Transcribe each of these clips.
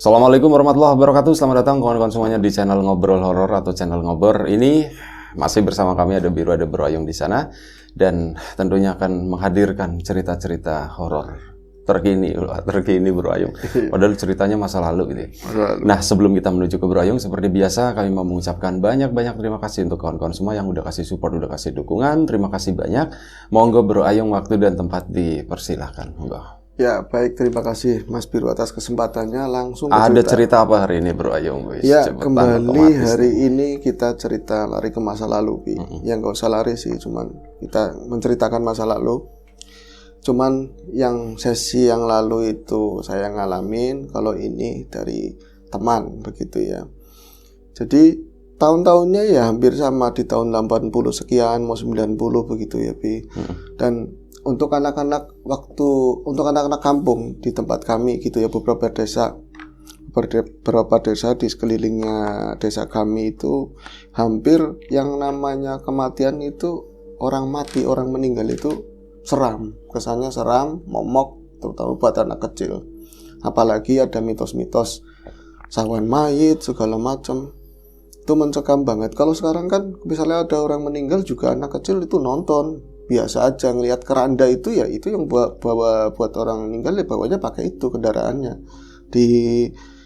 Assalamualaikum warahmatullahi wabarakatuh. Selamat datang kawan-kawan semuanya di channel Ngobrol Horor atau channel Ngobor. Ini masih bersama kami, ada Biru, ada Bro Ayung di sana, dan tentunya akan menghadirkan cerita-cerita horor terkini Bro Ayung. Padahal ceritanya masa lalu gitu. Nah, sebelum kita menuju ke Bro Ayung, seperti biasa kami mau mengucapkan banyak-banyak terima kasih untuk kawan-kawan semua yang udah kasih support, udah kasih dukungan. Terima kasih banyak. Monggo Bro Ayung, waktu dan tempat dipersilahkan. Monggo. Ya, baik, terima kasih Mas Biru atas kesempatannya. Langsung ke Ada cerita apa hari ini Bro Ayung? Ya, kembali hari ini kita cerita lari ke masa lalu, Bi. Ya nggak usah lari sih, cuman kita menceritakan masa lalu. Cuman yang sesi yang lalu itu saya ngalamin, kalau ini dari teman begitu ya. Jadi tahun-tahunnya ya hampir sama, di tahun 80 sekian mau 90 begitu ya, Bi. Dan untuk anak-anak kampung di tempat kami gitu ya, beberapa desa di sekelilingnya desa kami itu hampir yang namanya kematian itu, orang mati, orang meninggal itu seram, kesannya seram, momok, terutama buat anak kecil. Apalagi ada mitos-mitos sawan mayit segala macam, itu mencekam banget. Kalau sekarang kan misalnya ada orang meninggal juga anak kecil itu nonton biasa aja, ngelihat keranda itu ya itu yang buat orang meninggal ya bawanya pakai itu kendaraannya.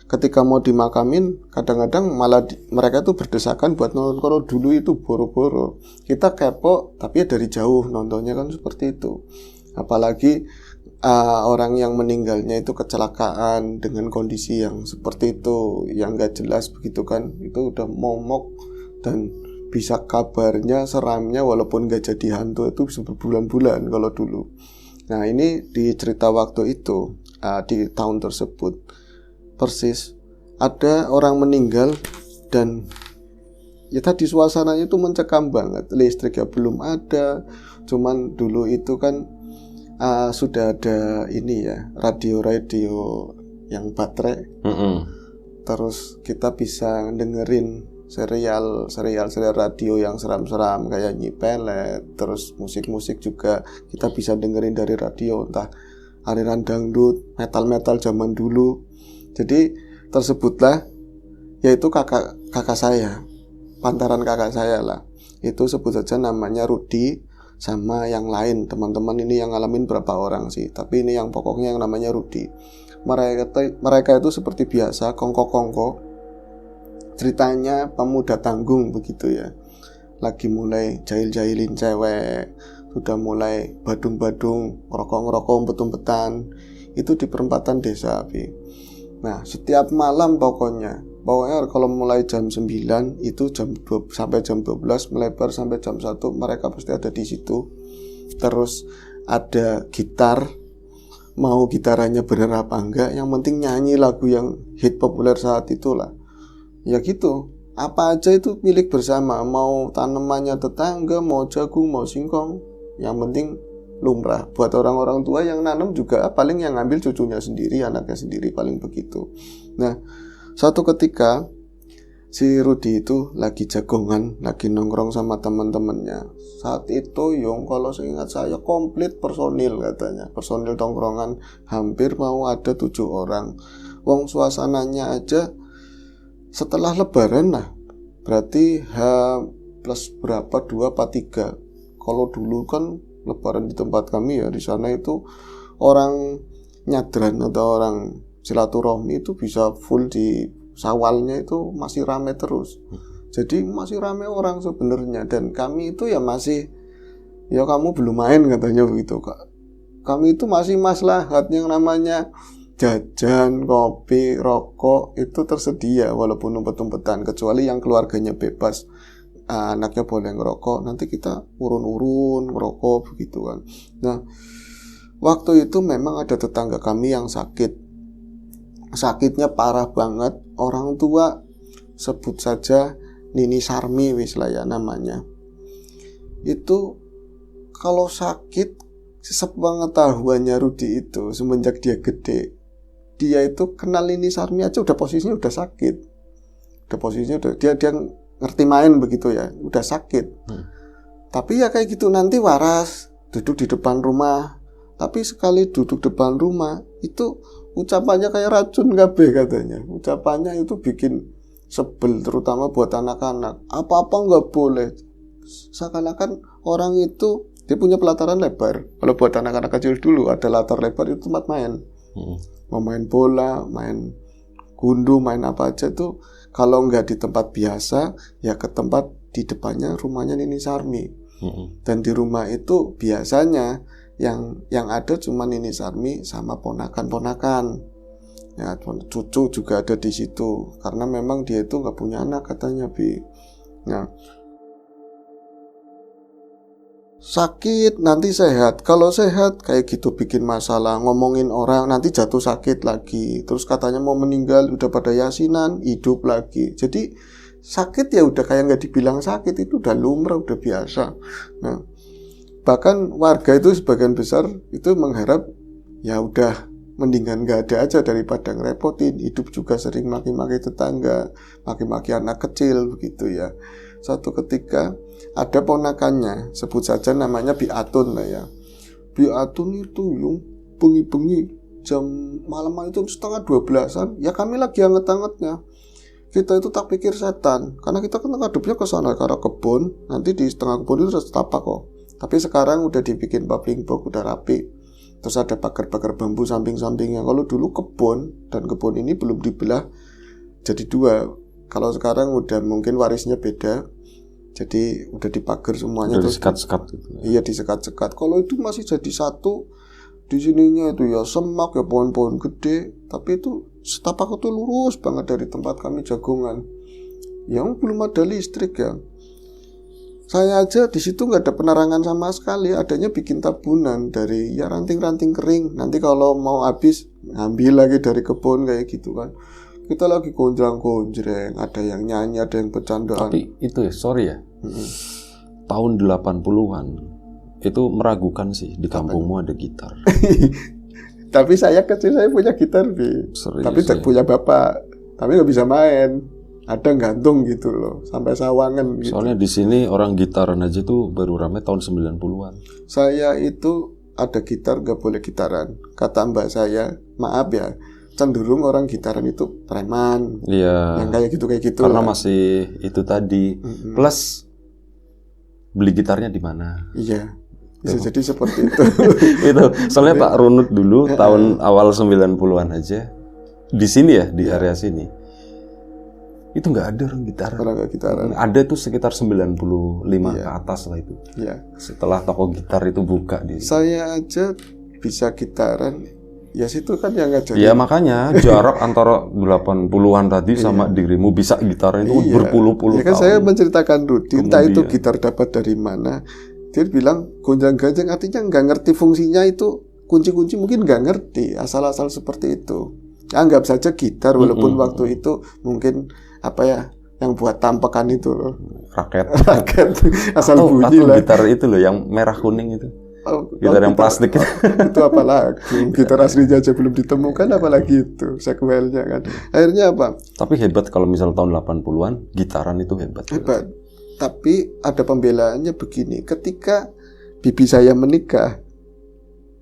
Ketika mau dimakamin kadang-kadang malah mereka tuh berdesakan buat nonton. Kalau dulu itu boro-boro kita kepo tapi ya dari jauh nontonnya kan seperti itu. Apalagi orang yang meninggalnya itu kecelakaan dengan kondisi yang seperti itu, yang gak jelas begitu kan, itu udah momok dan bisa kabarnya seramnya walaupun gak jadi hantu itu bisa berbulan-bulan kalau dulu. Nah, ini di cerita waktu itu, di tahun tersebut persis ada orang meninggal dan ya tadi suasananya itu mencekam banget. Listrik ya belum ada, cuman dulu itu kan sudah ada ini ya, radio yang baterai. Terus kita bisa dengerin serial radio yang seram-seram kayak Nyi Pelet. Terus musik-musik juga kita bisa dengerin dari radio, entah aliran dangdut, metal zaman dulu. Jadi tersebutlah, yaitu kakak saya, pantaran kakak saya lah, itu sebut saja namanya Rudi, sama yang lain teman-teman ini yang ngalamin berapa orang sih, tapi ini yang pokoknya yang namanya Rudi. Mereka itu seperti biasa kongko-kongko, ceritanya pemuda tanggung begitu ya, lagi mulai jahil-jahilin cewek, sudah mulai badung-badung, ngerokok-ngerokok, umpet-umpetan, itu di perempatan desa, Bi. Nah, setiap malam pokoknya kalau mulai jam 9 itu sampai jam 12, melebar sampai jam 1, mereka pasti ada di situ. Terus ada gitar, mau gitarannya bener apa enggak, yang penting nyanyi lagu yang hit populer saat itulah. Ya gitu, apa aja itu milik bersama, mau tanamannya tetangga, mau jagung, mau singkong, yang penting lumrah. Buat orang-orang tua yang nanam juga paling yang ngambil cucunya sendiri, anaknya sendiri, paling begitu. Nah, suatu ketika si Rudi itu lagi jagongan, lagi nongkrong sama teman-temannya. Saat itu kalau seingat saya komplit personil katanya, personil tongkrongan hampir mau ada 7 orang. Wong suasananya aja setelah lebaran lah, berarti H plus berapa, 2 apa 3. Kalau dulu kan lebaran di tempat kami ya, di sana itu orang nyadran atau orang silaturahmi itu bisa full di Sawalnya itu masih rame terus. Jadi masih rame orang sebenarnya, dan kami itu ya masih, ya kamu belum main katanya begitu Kak. Kami itu masih maslahat yang namanya jajan, kopi, rokok itu tersedia walaupun umpet-umpetan, kecuali yang keluarganya bebas, anaknya boleh ngerokok, nanti kita urun-urun ngerokok begitu kan. Nah, waktu itu memang ada tetangga kami yang sakitnya parah banget. Orang tua sebut saja Nini Sarmi wis lah ya namanya. Itu kalau sakit, sepengetahuannya Rudi itu semenjak dia gede, dia itu kenal Nini Sarmi aja udah posisinya udah sakit. Dia ngerti main begitu ya, udah sakit. Tapi ya kayak gitu, nanti waras duduk di depan rumah. Tapi sekali duduk depan rumah itu ucapannya kayak racun kabeh katanya. Ucapannya itu bikin sebel, terutama buat anak-anak. Apa-apa nggak boleh. Seakan-akan orang itu dia punya pelataran lebar. Kalau buat anak-anak kecil dulu ada latar lebar itu tempat main. Mau main bola, main gundu, main apa aja tuh. Kalau nggak di tempat biasa, ya ke tempat di depannya rumahnya Nini Sarmi. Dan di rumah itu biasanya yang ada cuma Nini Sarmi sama ponakan-ponakan. Ya, cucu juga ada di situ karena memang dia itu nggak punya anak katanya, Bi. Nah, sakit nanti sehat. Kalau sehat kayak gitu bikin masalah, ngomongin orang nanti jatuh sakit lagi. Terus katanya mau meninggal udah pada yasinan, hidup lagi. Jadi sakit ya udah kayak nggak dibilang sakit, itu udah lumrah, udah biasa. Nah, bahkan warga itu sebagian besar itu mengharap ya udah mendingan nggak ada aja daripada ngerepotin. Hidup juga sering maki-maki tetangga, maki-maki anak kecil begitu ya. Suatu ketika ada ponakannya, sebut saja namanya Bi Atun lah ya. Bi Atun itu yung bengi-bengi jam malam itu setengah 12-an, ya kami lagi anget-angetnya. Kita itu tak pikir setan, karena kita kan ngadepnya ke sana ke arah kebun. Nanti di setengah kebun itu ada setapak kok. Tapi sekarang udah dibikin paving box, udah rapi. Terus ada pagar-pagar bambu samping-sampingnya. Kalau dulu kebun, dan kebun ini belum dibelah jadi dua. Kalau sekarang udah mungkin warisnya beda, jadi udah dipagar semuanya. Udah disekat-sekat gitu. Iya, disekat-sekat. Kalau itu masih jadi satu. Di sininya itu ya semak, ya pohon-pohon gede. Tapi itu setapak itu lurus banget dari tempat kami jagongan. Yang belum ada listrik ya. Saya aja di situ nggak ada penerangan sama sekali. Adanya bikin tabunan dari ya ranting-ranting kering. Nanti kalau mau habis ngambil lagi dari kebun kayak gitu kan. Kita lagi gonjreng-gonjreng, ada yang nyanyi, ada yang bercandaan. Tapi itu ya, sorry ya. Tahun 80-an itu meragukan sih di kampungmu ada gitar. Tapi saya kecil saya punya gitar, Bi. Serius, tapi ya? punya bapak. Tapi nggak bisa main. Ada gantung gitu loh, sampai sawangan gitu. Soalnya di sini orang gitaran aja tuh baru rame tahun 90-an. Saya itu ada gitar nggak boleh gitaran. Kata mbak saya, maaf ya, cenderung orang gitaran itu preman. Iya. Yang kayak gitu Karena lah. masih itu tadi. Plus beli gitarnya di mana? Iya. Bisa jadi seperti itu. Itu. Soalnya Pak Runut dulu tahun awal 90-an aja di sini ya, di area sini. Itu nggak ada orang gitaran. Orang nggak gitaran. Ada tuh sekitar 95 ke atas lah itu. Iya. Setelah toko gitar itu buka di. Saya aja bisa gitaran. Ya situ kan yang ngajarin. Ya makanya jarak antara 80-an tadi sama dirimu bisa gitaran itu berpuluh-puluh ya kan tahun. saya menceritakan Rudi, entah itu Kemudian. gitar dapat dari mana. Dia bilang gonjang-ganjing, artinya nggak ngerti fungsinya itu, kunci-kunci mungkin nggak ngerti, asal-asal seperti itu. Anggap saja gitar, walaupun waktu itu mungkin apa ya, yang buat tampekan itu loh. Raket. Asal atau bunyi lah. gitar itu loh yang merah kuning itu. Gitar yang plastik. Itu apalagi gitar aslinya aja belum ditemukan, apalagi itu sequelnya kan. Akhirnya apa? Tapi hebat kalau misal tahun 80-an gitaran itu hebat. Hebat. Tapi ada pembelaannya begini, ketika bibi saya menikah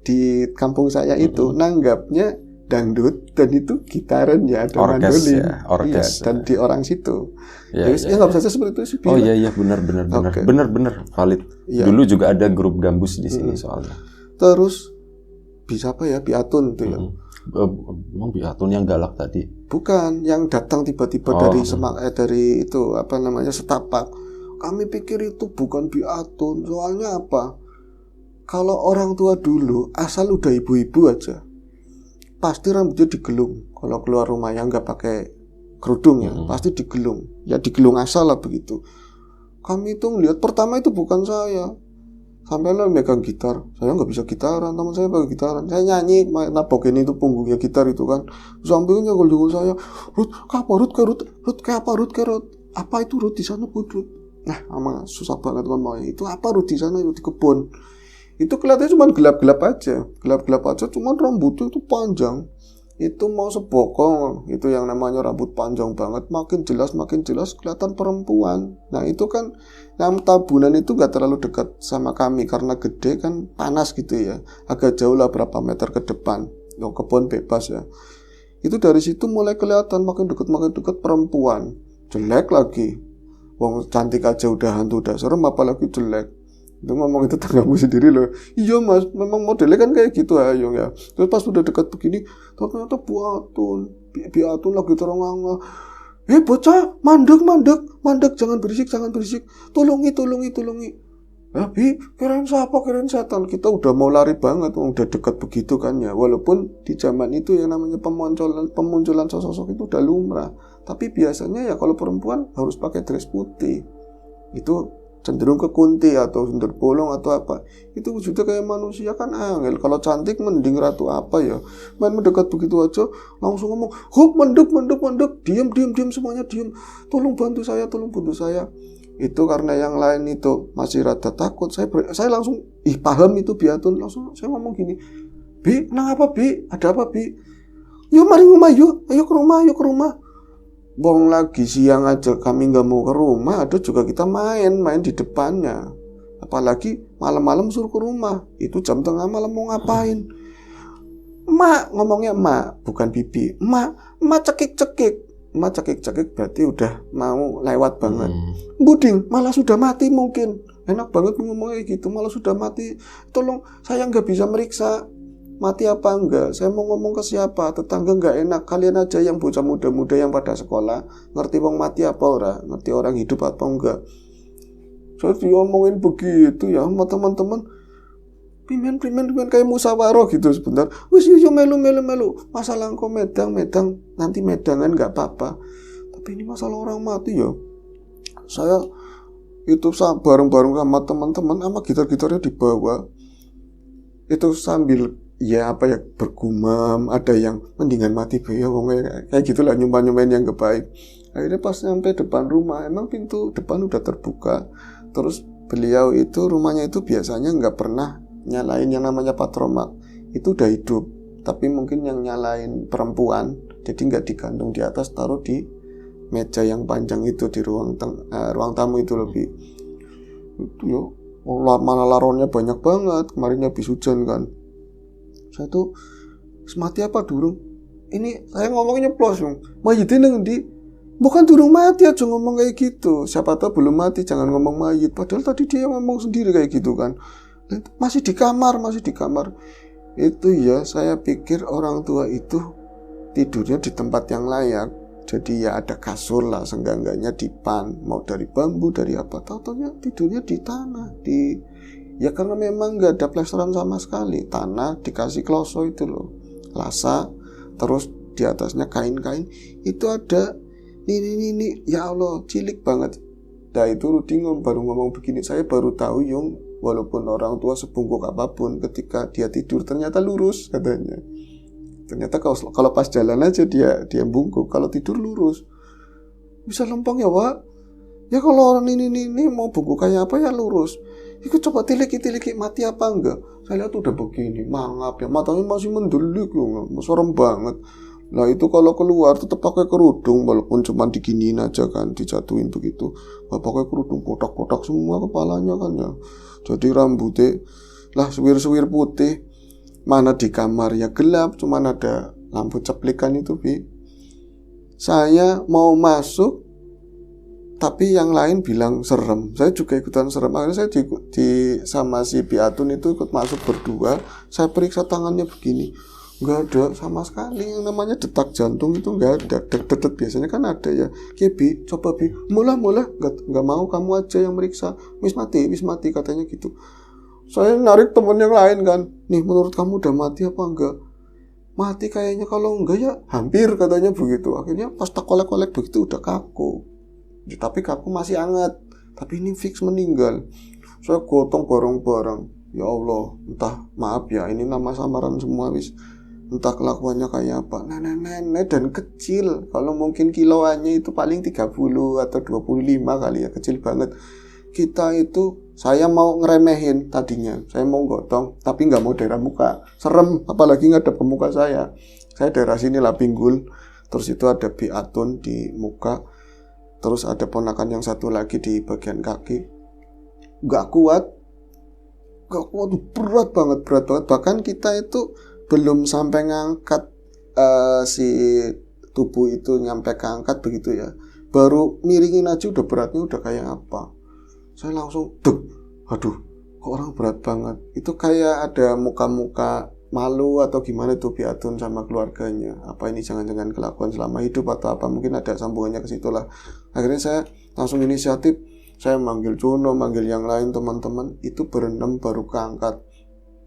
di kampung saya itu nanggapnya dangdut dan itu gitaran ya, ada Orkes mandolin. ya, orkes. Iya, dan di orang situ. Ya, Ya nggak bisa seperti itu sih. Oh iya benar Oke. valid. Iya. Dulu juga ada grup gambus di sini soalnya. Terus bisa apa ya, Biatun tuh ya. Emang Biatun yang galak tadi. Bukan, yang datang tiba-tiba dari dari itu apa namanya setapak. Kami pikir itu bukan Biatun, soalnya apa? Kalau orang tua dulu asal udah ibu-ibu aja, pasti rambutnya digelung. Kalau keluar rumah yang nggak pakai kerudung ya, pasti digelung. Ya digelung asal lah begitu. Kami itu ngelihat pertama itu bukan saya. Sampai lo megang gitar, saya nggak bisa gitaran, teman saya pakai gitaran, saya nyanyi, nabokin itu punggungnya gitar itu kan, sampingnya gol saya, Rut, apa itu Rut di sana Rut? Nah, ama susah banget ngomongnya, itu apa Rut di sana di kebun, itu kelihatannya cuma gelap-gelap aja, cuma rambutnya itu panjang, itu mau sebokong, itu yang namanya rambut panjang banget, makin jelas kelihatan perempuan. Nah itu kan yang tabunan itu gak terlalu dekat sama kami karena gede kan, panas gitu ya, agak jauh lah berapa meter ke depan. kebun bebas ya. Itu dari situ mulai kelihatan makin deket perempuan jelek lagi. Wong cantik aja udah hantu, udah serem, apalagi jelek. Itu ngomong itu tetanggamu sendiri loh. Iya mas, memang modelnya kan kayak gitu ayo ya. Terus pas udah dekat begini, ternyata biatun lagi teronganga. Bocah, mandek, jangan berisik. Tolongi. Kirain siapa, kirain setan. Kita udah mau lari banget, udah dekat begitu kan ya. Walaupun di zaman itu yang namanya pemunculan sosok itu udah lumrah. Tapi biasanya ya kalau perempuan harus pakai dress putih. Itu cenderung ke kunti atau sundel bolong atau apa. Itu wujudnya kayak manusia kan angel. Kalau cantik mending ratu apa ya. Main mendekat begitu aja langsung ngomong, "Hup, mandek. Diam semuanya diam. Tolong bantu saya." Itu karena yang lain itu masih rada takut. Saya langsung paham itu biatun. Langsung saya ngomong gini, "Bi, kenapa Bi? Ada apa Bi?" "Yuk mari rumah yuk. Ayo ke rumah. Bong lagi siang aja kami nggak mau ke rumah, ada juga kita main di depannya. Apalagi malam-malam suruh ke rumah. Itu jam tengah malam mau ngapain?" "Mak," ngomongnya mak, bukan bibi. Mak cekik. Mak cekik berarti udah mau lewat banget. "Buding, malah sudah mati mungkin." Enak banget ngomongnya gitu, malah sudah mati. "Tolong, saya nggak bisa meriksa mati apa enggak. Saya mau ngomong ke siapa? Tetangga nggak enak. Kalian aja yang bocah muda-muda yang pada sekolah ngerti wong mati apa ora, ngerti orang hidup apa enggak." Saya diomongin begitu ya sama teman-teman. Pimen kayak musyawarah gitu sebentar. "Wis yo melu. Masalah engko medang nanti medangan enggak apa-apa. Tapi ini masalah orang mati ya." Saya itu bareng-bareng sama teman-teman, sama gitar-gitarnya dibawa. Itu sambil bergumam, ada yang mendingan mati ya wongnya kayak gitulah, nyumpahin yang kebaik. Akhirnya pas sampai depan rumah, emang pintu depan udah terbuka. Terus beliau itu rumahnya itu biasanya nggak pernah nyalain yang namanya patromak, itu udah hidup. Tapi mungkin yang nyalain perempuan, jadi nggak digantung di atas, taruh di meja yang panjang itu di ruang tamu itu lebih. Itu ya, mana laronnya banyak banget. Kemarin habis hujan kan. Saya tuh semati apa durung? Ini saya ngomongnya nyeplos dong. Mayitin ngendi? Bukan durung mati aja ngomong kayak gitu. Siapa tahu belum mati, jangan ngomong mayit. Padahal tadi dia ngomong sendiri kayak gitu kan. Masih di kamar. Itu ya, saya pikir orang tua itu tidurnya di tempat yang layak. Jadi ya ada kasur lah, seenggak-enggaknya dipan, mau dari bambu, dari apa. Tahu-taunya tidurnya di tanah. Ya karena memang nggak ada plesteran sama sekali. Tanah dikasih kloso itu loh, lasa. Terus di atasnya kain-kain. Itu ada ini. Ya Allah, cilik banget. Nah itu Rudi baru ngomong begini. Saya baru tahu Yung, walaupun orang tua sebungkuk apapun, ketika dia tidur ternyata lurus katanya. Ternyata kalau pas jalan aja dia bungkuk, kalau tidur lurus. Bisa lempeng ya Wak? Ya kalau orang ini mau bungkuk kayak apa ya lurus. Ikut coba tiliki mati apa enggak. Saya lihat udah begini, mangap ya, matanya masih mendelik, serem banget. Nah itu kalau keluar tetap pakai kerudung, walaupun cuma diginiin aja kan, dijatuhin begitu. Nggak pakai kerudung, kotak-kotak semua kepalanya kan ya. Jadi rambutnya lah suwir-suwir putih. Mana di kamar ya gelap, cuman ada lampu ceplikan itu Bi. Saya mau masuk, tapi yang lain bilang serem. Saya juga ikutan serem. Akhirnya saya sama si Biatun itu ikut masuk berdua. Saya periksa tangannya begini, nggak ada sama sekali yang namanya detak jantung, itu nggak ada. Detet biasanya kan ada ya. Bi, coba Bi, mulai nggak mau, kamu aja yang meriksa. Wis mati katanya gitu. Saya narik temen yang lain kan, nih menurut kamu udah mati apa enggak? Mati kayaknya, kalau enggak ya hampir katanya begitu. Akhirnya pas tak kolek-kolek begitu udah kaku. Tapi kaku masih hangat, tapi ini fix meninggal. Saya gotong bareng-bareng. Ya Allah, entah, maaf ya, ini nama samaran semua wis. Entah kelakuannya kayak apa. Nenek dan kecil. Kalau mungkin kiloannya itu paling 30 atau 25 kali ya, kecil banget. Kita itu, saya mau ngeremehin tadinya. Saya mau gotong, tapi nggak mau daerah muka. Serem, apalagi ngadep ke muka saya. Saya daerah sini lah, pinggul. Terus itu ada Biatun di muka. Terus ada ponakan yang satu lagi di bagian kaki. Gak kuat, berat banget. Bahkan kita itu belum sampai ngangkat si tubuh itu nyampe keangkat begitu ya, baru miringin aja udah beratnya udah kayak apa. Saya langsung deg, aduh kok orang berat banget. Itu kayak ada muka-muka malu atau gimana tuh piatun sama keluarganya. Apa ini jangan-jangan kelakuan selama hidup atau apa, mungkin ada sambungannya ke situ lah. Akhirnya saya langsung inisiatif, saya manggil Jono, manggil yang lain teman-teman, itu berenam baru keangkat.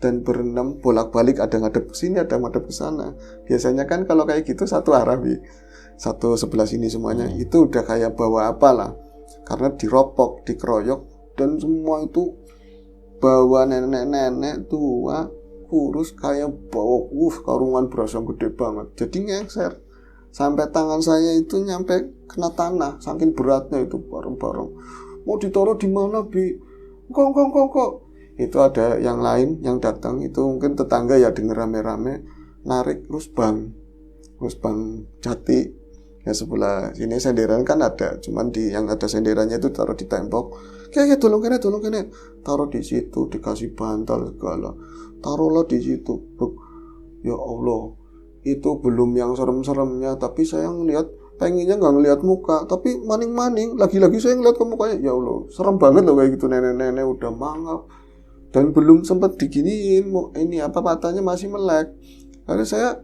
Dan berenam bolak-balik, ada ngadep ke sini, ada ngadep ke sana. Biasanya kan kalau kayak gitu satu arah, satu sebelah sini semuanya. Itu udah kayak bawa apalah. Karena diropok, dikeroyok, dan semua itu bawa nenek-nenek tua, kurus, kayak bawa karungan beras yang gede banget. Jadi ngengser. Sampai tangan saya itu nyampe kena tanah, saking beratnya itu bareng-bareng. Mau ditaruh di mana, Bi? Kok. Itu ada yang lain yang datang, itu mungkin tetangga ya, denger rame-rame narik rusbang jati ya, sebelah sini senderan kan ada, cuman di yang ada senderannya itu taruh di tembok. Kayak tolong kene taruh di situ, dikasih bantal segala, taruhlah di situ. Ya Allah, itu belum yang serem-seremnya, tapi saya ngelihat, pengennya nggak ngelihat muka, tapi maning-maning lagi-lagi saya ngelihat ke mukanya. Ya Allah, serem banget loh kayak gitu, nenek-nenek udah mangap. Dan belum sempat diginiin, ini apa, matanya masih melek. Lalu saya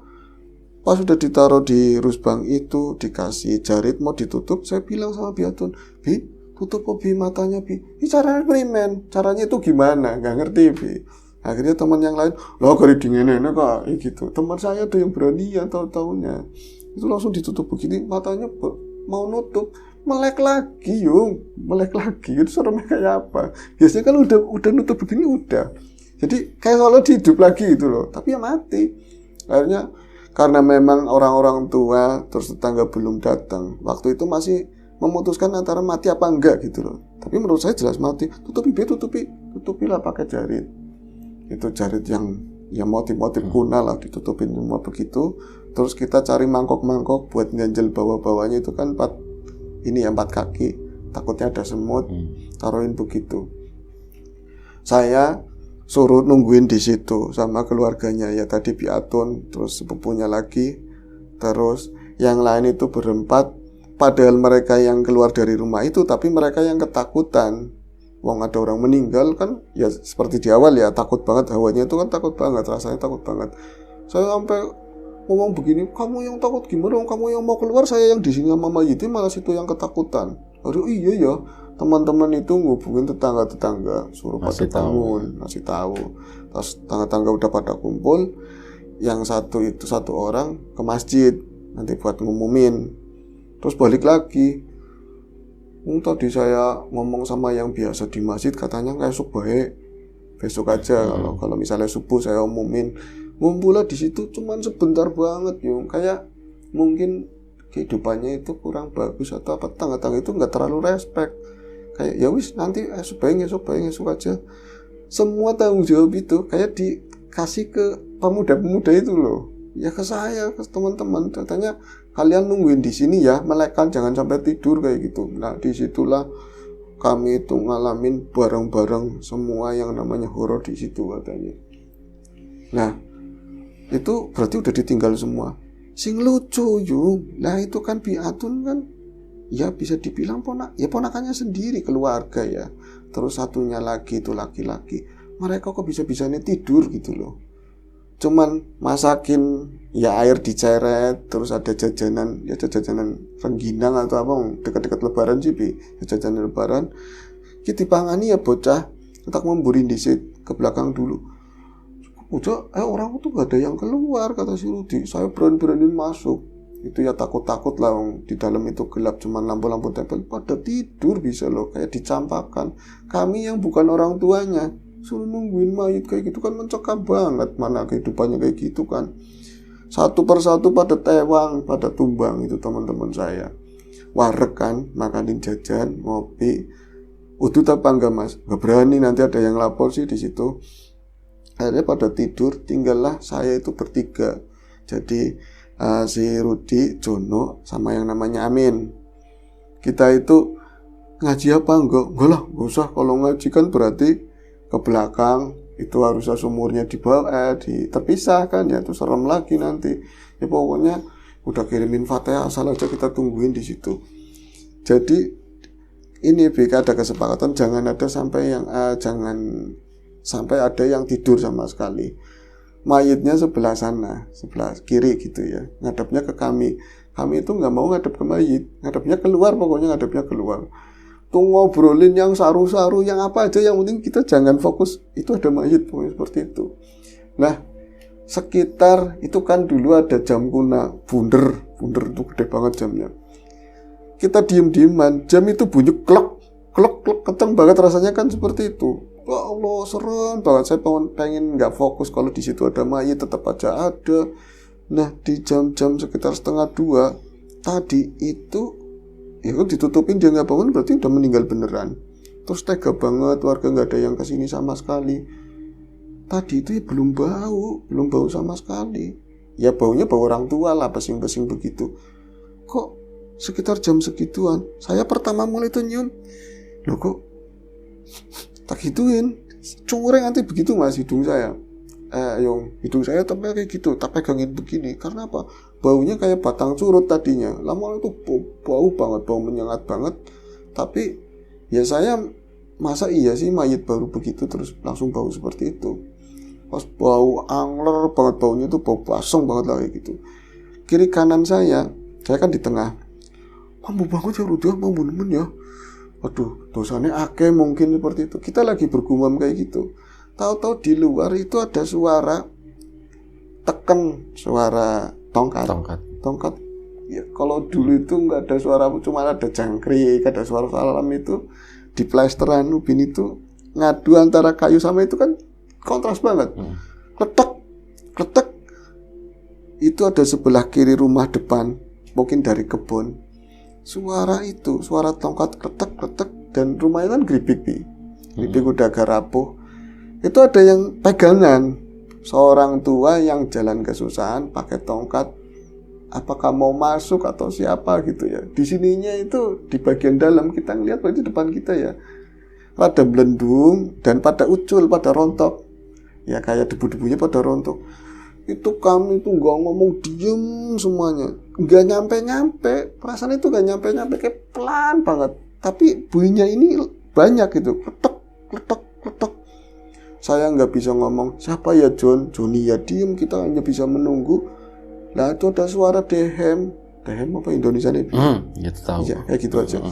pas sudah ditaruh di rusbang itu, dikasih jarit mau ditutup, saya bilang sama Biatun, Bi, tutup kok Bi matanya Bi. Ini caranya primen, caranya itu gimana? Gak ngerti Bi. Akhirnya teman yang lain, loh kari dingenenek kak, gitu. Teman saya tuh yang berani ya tahu-taunya. Itu langsung ditutup begini, matanya mau nutup. Melek lagi itu seremnya kayak apa. Biasanya kan udah nutup begini udah, jadi kayak kalau hidup lagi gitu loh, tapi ya mati. Akhirnya karena memang orang-orang tua terus tetangga belum datang, waktu itu masih memutuskan antara mati apa enggak gitu loh. Tapi menurut saya jelas mati. Tutupilah pakai jarit. Itu jarit yang motif-motif kuna lah, ditutupin semua begitu. Terus kita cari mangkok-mangkok buat ganjel bawah-bawahnya, itu kan 4 kaki, takutnya ada semut, taruhin begitu. Saya suruh nungguin di situ sama keluarganya ya, tadi Biatun, terus sepupunya lagi, terus yang lain itu berempat. Padahal mereka yang keluar dari rumah itu, tapi mereka yang ketakutan. Wong ada orang meninggal kan, ya seperti di awal ya, takut banget, hawanya itu kan takut banget, rasanya takut banget. Saya sampai ngomong begini, kamu yang takut gimana? Kamu yang mau keluar, saya yang di sini sama mayitnya malah situ yang ketakutan. Aduh iya ya, teman-teman itu ngubungin tetangga-tetangga, suruh pada bangun, ngasih tahu. Terus tetangga-tetangga udah pada kumpul, yang satu itu satu orang ke masjid nanti buat ngumumin. Terus balik lagi. Tadi saya ngomong sama yang biasa di masjid, katanya esok baik, besok aja. Kalau misalnya subuh saya umumin. Ngumpulnya di situ cuman sebentar banget kayak mungkin kehidupannya itu kurang bagus atau apa, tetangga-tetangga itu nggak terlalu respect, kayak ya wis nanti esok aja. Semua tanggung jawab itu kayak dikasih ke pemuda-pemuda itu loh, ya ke saya, ke teman-teman. Katanya kalian nungguin di sini ya, melekan jangan sampai tidur kayak gitu. Nah disitulah kami itu ngalamin bareng-bareng semua yang namanya horor di situ katanya. Nah itu berarti udah ditinggal semua. Sing lucu nah itu kan Biatun kan ya bisa dibilang ponakannya sendiri, keluarga ya. Terus satunya lagi itu laki-laki, mereka kok bisa-bisanya tidur gitu loh. Cuman masakin ya air diceret, terus ada jajanan rengginang atau apa, dekat-dekat lebaran sih jajanan lebaran. Kita pangani ya bocah, tak memburi disit ke belakang dulu. Udah, orang itu gak ada yang keluar, kata si Rudi. Saya berani-berani masuk. Itu ya takut-takut lah, di dalam itu gelap, cuman lampu-lampu tempel. Pada tidur bisa loh, kayak dicampakkan. Kami yang bukan orang tuanya suruh nungguin mayit kayak gitu kan mencekam banget. Mana kehidupannya kayak gitu kan. Satu persatu pada tewang, pada tumbang itu teman-teman saya. Wareg kan, makanin jajan, ngopi. Udut apa enggak mas? Gak berani, nanti ada yang lapor sih di situ. Akhirnya pada tidur, tinggallah saya itu bertiga. Jadi si Rudi, Jono, sama yang namanya Amin. Kita itu ngaji apa enggak? Enggak lah, enggak usah. Kalau ngaji kan berarti ke belakang, itu harusnya sumurnya dibawa terpisah kan ya, itu serem lagi nanti. Ya pokoknya udah kirimin Fatihah, asal aja kita tungguin di situ. Jadi ini BK ada kesepakatan jangan sampai ada yang tidur sama sekali. Mayitnya sebelah sana, sebelah kiri gitu ya, ngadapnya ke kami. Kami itu nggak mau ngadep ke mayit, ngadepnya keluar, pokoknya ngadepnya keluar. Tuh ngobrolin yang saru-saru, yang apa aja, yang penting kita jangan fokus itu ada mayit, pokoknya seperti itu. Nah, sekitar itu kan dulu ada jam kuna, bunder itu gede banget jamnya. Kita diem-dieman, jam itu bunyi klok, kenceng banget rasanya kan seperti itu. Ya Allah, serem banget. Saya pengen nggak fokus kalau di situ ada mayit, tetap aja ada. Nah, di jam-jam sekitar 1:30 tadi itu, ya kan ditutupin dia nggak bangun, berarti udah meninggal beneran. Terus tega banget, warga nggak ada yang kesini sama sekali. Tadi itu ya belum bau sama sekali. Ya baunya bau orang tua lah, pesing-pesing begitu. Kok sekitar jam segituan, saya pertama mulai tuh nyium, loh kok tak gituin, cureng nanti begitu mas hidung saya. Hidung saya tapi kayak gitu, tak pegangin begini. Karena apa? Baunya kayak batang curut tadinya. Lama itu bau banget, bau menyengat banget. Tapi ya saya masa iya sih mayit baru begitu terus langsung bau seperti itu. Pas bau angler banget baunya itu bau baseng banget lah kayak gitu. Kiri kanan saya kan di tengah. Mampu banget ya Rudia, mampu nemen ya. Waduh, dosanya akeh mungkin seperti itu. Kita lagi bergumam kayak gitu. Tahu-tahu di luar itu ada suara teken, suara tongkat. Ya, kalau dulu itu nggak ada suara, cuma ada jangkrik, ada suara alam itu di plesteran ubin itu ngadu antara kayu sama itu kan kontras banget. Kletek. Itu ada sebelah kiri rumah depan, mungkin dari kebun. Suara tongkat kletek dan rumahnya kan geribik udah agak rapuh. Itu ada yang pegangan, seorang tua yang jalan kesusahan pakai tongkat. Apakah mau masuk atau siapa gitu ya? Di sininya itu di bagian dalam kita ngelihat berarti depan kita ya. Pada belendung dan pada ucul, pada rontok. Ya kayak debu-debunya pada rontok. Itu kami tuh nggak ngomong, diem semuanya, nggak nyampe perasaan itu nggak nyampe kayak pelan banget, tapi bunyinya ini banyak gitu, kletek. Saya nggak bisa ngomong siapa ya Joni ya, diem, kita hanya bisa menunggu. Lah itu ada suara dehem apa Indonesia nih? Gitu tahu. Ya kayak gitu aja.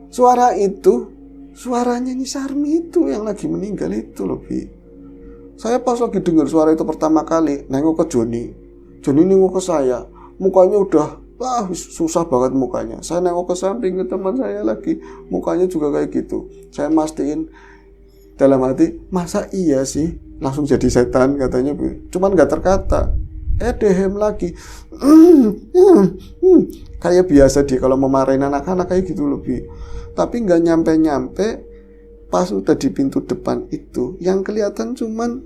Suara itu suaranya ini Sarmi itu yang lagi meninggal itu lebih. Saya pas lagi dengar suara itu pertama kali, nengok ke Joni nengok ke saya, mukanya udah susah banget mukanya. Saya nengok ke samping ke teman saya lagi, mukanya juga kayak gitu. Saya mastiin dalam hati, masa iya sih langsung jadi setan katanya, cuman nggak terkata. Dehem lagi, kayak biasa dia kalau memarahin anak-anak kayak gitu lebih. Tapi nggak nyampe. Pas udah di pintu depan itu, yang kelihatan cuman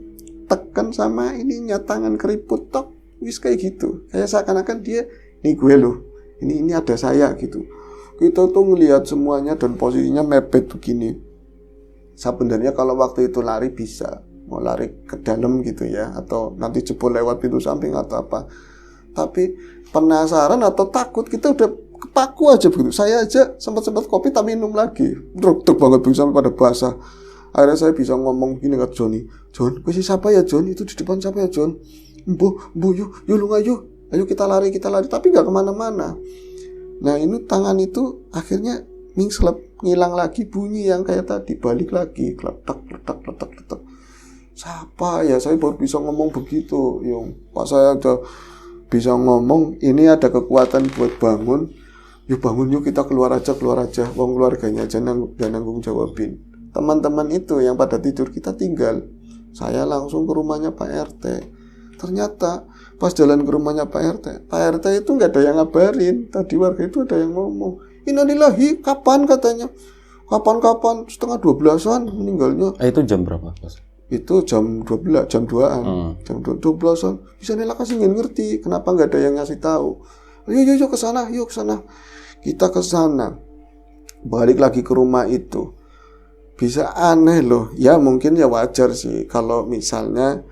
tekan sama ininya, tangan keriput tok, wis kayak gitu. Kayak seakan-akan dia, nih gue loh, ini ada saya gitu. Kita tuh ngelihat semuanya dan posisinya mepet begini. Sebenarnya kalau waktu itu lari bisa, mau lari ke dalam gitu ya, atau nanti jebol lewat pintu samping atau apa. Tapi penasaran atau takut, kita udah kepaku aja begitu. Saya aja sempat kopi tak minum lagi. Druk banget sampai pada basah. Akhirnya saya bisa ngomong gini ke Joni. Jon, siapa ya Jon? Itu di depan siapa ya Jon? Mbu, yuk lu ayo kita lari. Tapi nggak kemana-mana. Nah ini tangan itu akhirnya mingslep, ngilang lagi, bunyi yang kayak tadi, balik lagi, kletek. Siapa ya? Saya baru bisa ngomong begitu. Pas saya udah bisa ngomong, ini ada kekuatan buat bangun. Yuk bangun yuk, kita keluar aja, wong keluarganya aja nanggung jawabin. Teman-teman itu yang pada tidur kita tinggal. Saya langsung ke rumahnya Pak RT. Ternyata pas jalan ke rumahnya Pak RT itu nggak ada yang ngabarin. Tadi warga itu ada yang ngomong, innalillahi, kapan katanya? Kapan? 11:30 meninggalnya. Itu jam berapa Mas? Itu jam 12, jam 2-an. Jam 12-an. Bisa nih kasih ngerti kenapa nggak ada yang ngasih tahu. Yuk ke sana. Kita ke sana. Balik lagi ke rumah itu. bisa aneh loh. Ya mungkin ya wajar sih kalau misalnya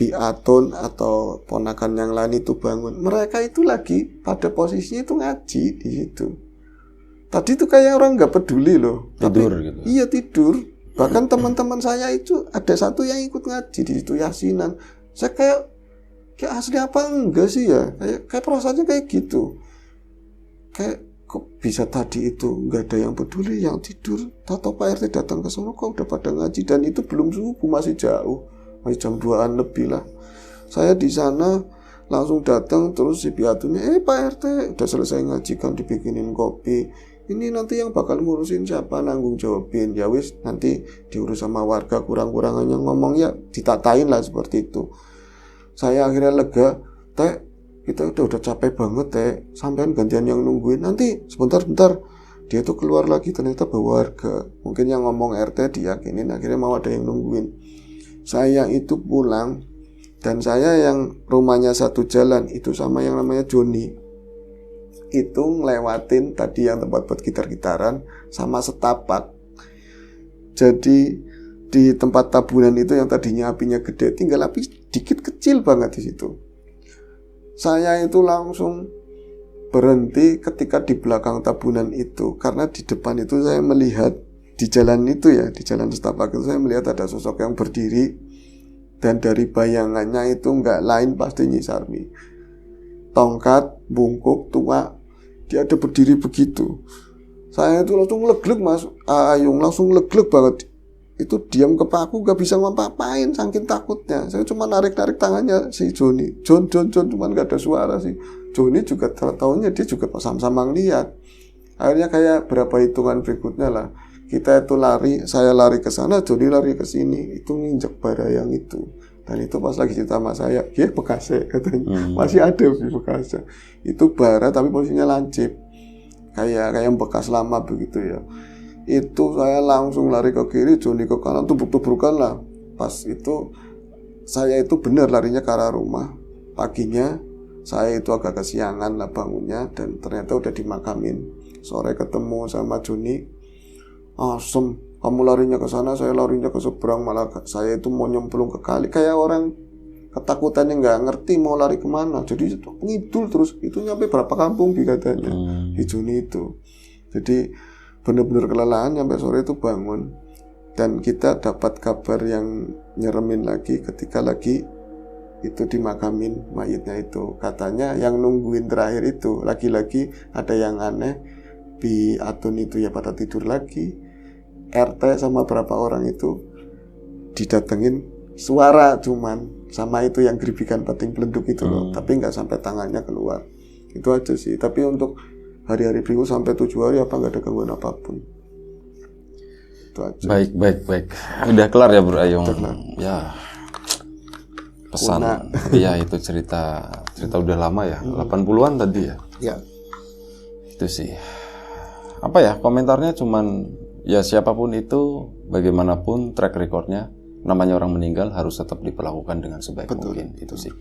Biatun atau ponakan yang lain itu bangun. Mereka itu lagi pada posisinya itu ngaji di situ. Tadi itu kayak orang nggak peduli loh. Tidur Tapi, gitu. Iya tidur. Bahkan teman-teman saya itu ada satu yang ikut ngaji di situ yasinan. Saya kayak asli apa enggak sih ya? Kayak perasaannya kayak gitu. Kayak kok bisa tadi itu nggak ada yang peduli, yang tidur. Tahu Pak RT datang ke sana kok udah pada ngaji, dan itu belum subuh, masih jauh. Masih jam 2-an lebih lah. Saya di sana langsung datang, terus si Biatunnya, Pak RT udah selesai ngaji kan, dibikinin kopi. Ini nanti yang bakal ngurusin siapa, nanggung jawabin. Ya wis, nanti diurus sama warga, kurang-kurangannya ngomong ya ditatain lah seperti itu. Saya akhirnya lega, Teh, kita udah capek banget Teh, sampean gantian yang nungguin. Nanti sebentar. Dia tuh keluar lagi, ternyata bawa warga. Mungkin yang ngomong RT diyakinin, akhirnya mau ada yang nungguin. Saya itu pulang, dan saya yang rumahnya satu jalan itu sama yang namanya Joni itu ngelewatin tadi yang tempat buat gitar-gitaran sama setapak. Jadi di tempat tabunan itu yang tadinya apinya gede, tinggal api dikit kecil banget di situ. Saya itu langsung berhenti ketika di belakang tabunan itu, karena di depan itu saya melihat di jalan itu ya, di jalan setapak itu saya melihat ada sosok yang berdiri, dan dari bayangannya itu nggak lain pasti Nyi Sarmi. Tongkat, bungkuk, tua, dia ada berdiri begitu. Saya itu langsung legleg Mas Ayung, langsung legleg banget. Itu diam ke paku, gak bisa ngapa-ngapain saking takutnya. Saya cuma narik-narik tangannya si Joni. John, cuman gak ada suara sih. Joni juga tahunya dia juga sama-sama ngeliat. Akhirnya kayak berapa hitungan berikutnya lah, kita itu lari, saya lari ke sana, Joni lari ke sini. Itu nginjek bara yang itu. Dan itu pas lagi cerita sama saya, ya bekasnya katanya. Masih ada bekasnya. Itu bara tapi posisinya lancip. Kayak bekas lama begitu ya. Itu saya langsung lari ke kiri, Joni ke kanan, tubruk-tubrukan lah. Pas itu saya itu benar larinya ke arah rumah. Paginya saya itu agak kesiangan lah bangunnya, dan ternyata udah dimakamin. Sore ketemu sama Joni, asem, kamu larinya ke sana, saya larinya ke seberang, malah saya itu mau nyemplung ke kali, kayak orang ketakutannya nggak ngerti mau lari kemana. Jadi ngidul terus, itu nyampe berapa kampung katanya di Juni itu. Jadi benar-benar kelelahan, sampai sore itu bangun, dan kita dapat kabar yang nyeremin lagi ketika lagi itu dimakamin mayitnya itu. Katanya yang nungguin terakhir itu lagi-lagi ada yang aneh, Biatun itu ya pada tidur lagi. RT sama berapa orang itu didatengin, suara cuman sama itu yang geribikan pating pelenduk itu loh, tapi nggak sampai tangannya keluar. Itu aja sih. Tapi untuk hari-hari berikut sampai 7 hari apa nggak ada gangguan apapun. Itu aja. Baik. Udah kelar ya Bro Ayung. Ya. Pesan. Iya, itu cerita udah lama ya, 80-an tadi ya. Ya. Itu sih. Apa ya, komentarnya cuman ya siapapun itu, bagaimanapun track recordnya, namanya orang meninggal harus tetap diperlakukan dengan sebaik mungkin. Itu sih.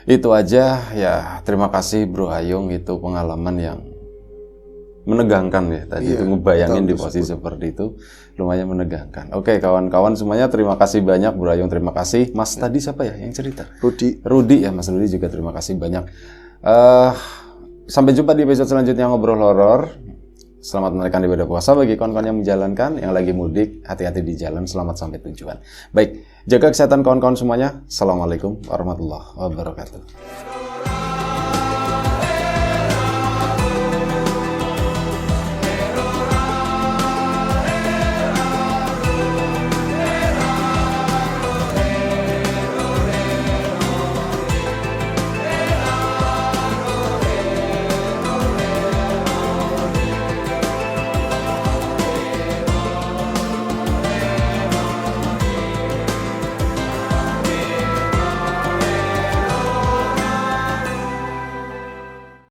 Itu aja ya. Terima kasih Bro Ayung, itu pengalaman yang menegangkan ya tadi. Itu ngebayangin di posisi seperti itu lumayan menegangkan. Oke kawan-kawan semuanya, terima kasih banyak Bro Ayung, terima kasih. Mas tadi siapa ya yang cerita? Rudi ya, Mas Rudi juga terima kasih banyak. Sampai jumpa di episode selanjutnya Ngobrol Horor. Selamat menunaikan ibadah puasa bagi kawan-kawan yang menjalankan, yang lagi mudik, hati-hati di jalan, selamat sampai tujuan. Baik, jaga kesehatan kawan-kawan semuanya. Assalamualaikum warahmatullahi wabarakatuh.